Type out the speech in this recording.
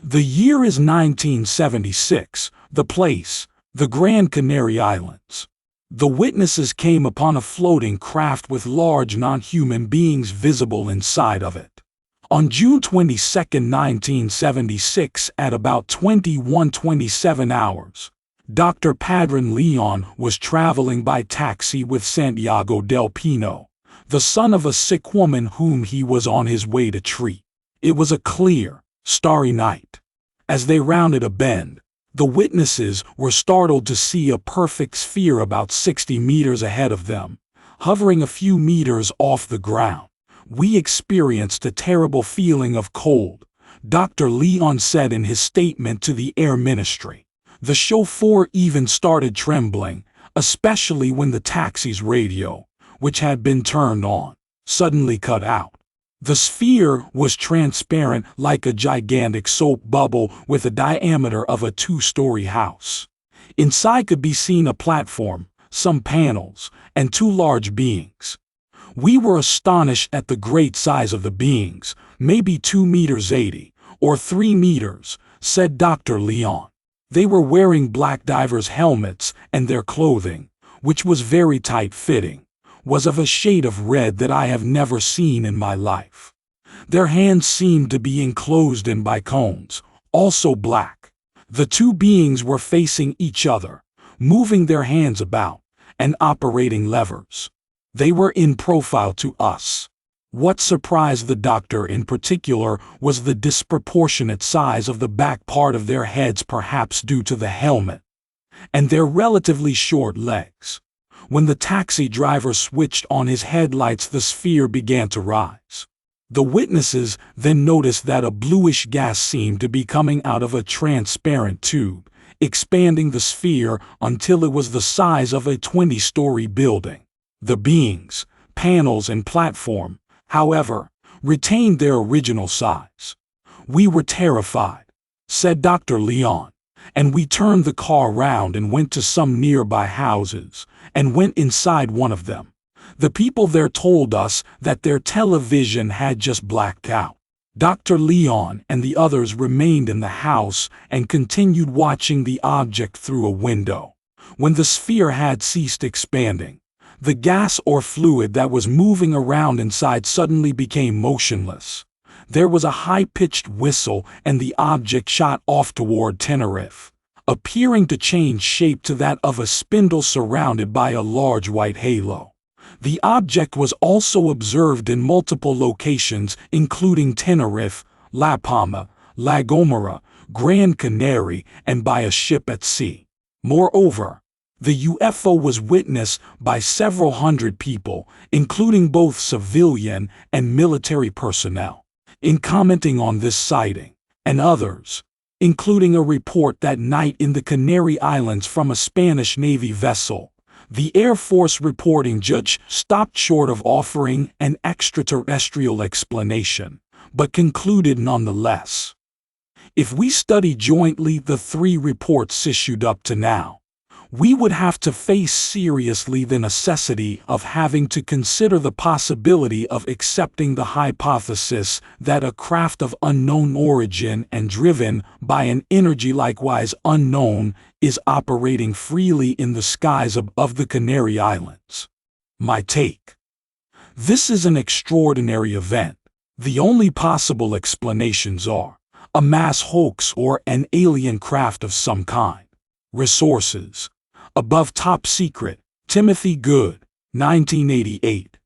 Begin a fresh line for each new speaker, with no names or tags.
The year is 1976, the place, the Grand Canary Islands. The witnesses came upon a floating craft with large non-human beings visible inside of it. On June 22, 1976, at about 21:27 hours, Dr. Padron Leon was traveling by taxi with Santiago del Pino, the son of a sick woman whom he was on his way to treat. It was a clear, starry night. As they rounded a bend, the witnesses were startled to see a perfect sphere about 60 meters ahead of them, hovering a few meters off the ground. "We experienced a terrible feeling of cold," Dr. Leon said in his statement to the Air Ministry. The chauffeur even started trembling, especially when the taxi's radio, which had been turned on, suddenly cut out. The sphere was transparent like a gigantic soap bubble with a diameter of a 2-story house. Inside could be seen a platform, some panels, and 2 large beings. "We were astonished at the great size of the beings, maybe 2 meters 80, or 3 meters, said Dr. Leon. They were wearing black divers' helmets, and their clothing, which was very tight-fitting, was of a shade of red that I have never seen in my life. Their hands seemed to be enclosed in by cones, also black. The 2 beings were facing each other, moving their hands about, and operating levers. They were in profile to us. What surprised the doctor in particular was the disproportionate size of the back part of their heads, perhaps due to the helmet, and their relatively short legs. When the taxi driver switched on his headlights, the sphere began to rise. The witnesses then noticed that a bluish gas seemed to be coming out of a transparent tube, expanding the sphere until it was the size of a 20-story building. The beings, panels, and platform, however, retained their original size. "We were terrified," said Dr. Leon, "and we turned the car round and went to some nearby houses, and went inside one of them. The people there told us that their television had just blacked out. Dr. Leon and the others remained in the house and continued watching the object through a window. When the sphere had ceased expanding, the gas or fluid that was moving around inside suddenly became motionless. There was a high-pitched whistle and the object shot off toward Tenerife, appearing to change shape to that of a spindle surrounded by a large white halo. The object was also observed in multiple locations, including Tenerife, La Palma, La Gomera, Grand Canary, and by a ship at sea. Moreover, the UFO was witnessed by several hundred people, including both civilian and military personnel. In commenting on this sighting, and others, including a report that night in the Canary Islands from a Spanish Navy vessel, the Air Force reporting judge stopped short of offering an extraterrestrial explanation, but concluded nonetheless. If we study jointly the 3 reports issued up to now, we would have to face seriously the necessity of having to consider the possibility of accepting the hypothesis that a craft of unknown origin and driven by an energy likewise unknown is operating freely in the skies above the Canary Islands. My take: this is an extraordinary event. The only possible explanations are a mass hoax or an alien craft of some kind. Resources: above, top secret, Timothy Good, 1988.